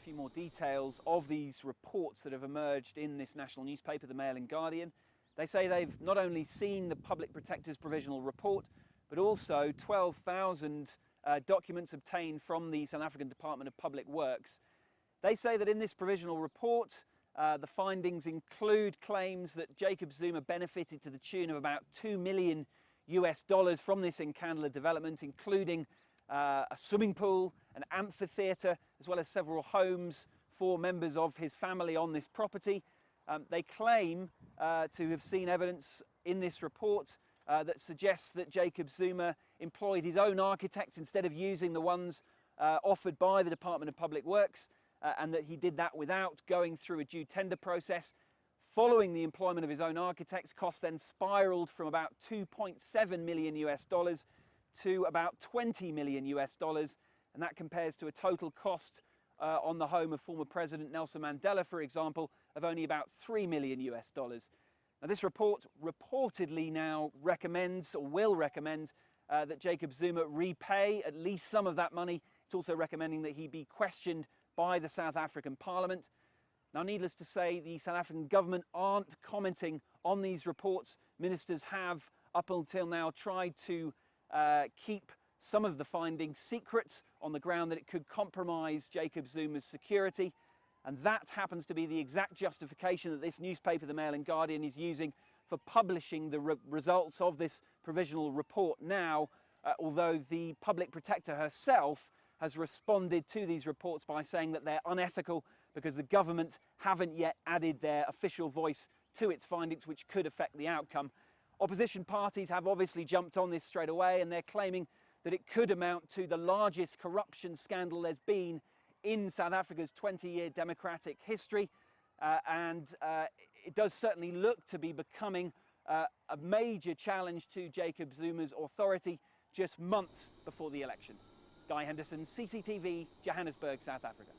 few more details of these reports that have emerged in this national newspaper, the Mail and Guardian. They say they've not only seen the Public Protector's provisional report, but also 12,000 documents obtained from the South African Department of Public Works. They say that in this provisional report, the findings include claims that Jacob Zuma benefited to the tune of about $2 million from this Nkandla development, including a swimming pool, an amphitheatre, as well as several homes for members of his family on this property. They claim to have seen evidence in this report that suggests that Jacob Zuma employed his own architects instead of using the ones offered by the Department of Public Works, and that he did that without going through a due tender process. Following the employment of his own architects, costs then spiraled from about $2.7 million to about $20 million, and that compares to a total cost on the home of former President Nelson Mandela, for example, of only about $3 million. Now, this report reportedly now recommends, or will recommend, that Jacob Zuma repay at least some of that money. It's also recommending that he be questioned by the South African Parliament. Now, needless to say, the South African government aren't commenting on these reports. Ministers have, up until now, tried to keep some of the findings secret on the ground that it could compromise Jacob Zuma's security. And that happens to be the exact justification that this newspaper, the Mail and Guardian, is using for publishing the results of this provisional report now, although the Public Protector herself has responded to these reports by saying that they're unethical because the government haven't yet added their official voice to its findings, which could affect the outcome. Opposition parties have obviously jumped on this straight away, and they're claiming that it could amount to the largest corruption scandal there's been in South Africa's 20-year democratic history. It does certainly look to be becoming a major challenge to Jacob Zuma's authority just months before the election. Guy Henderson, CCTV, Johannesburg, South Africa.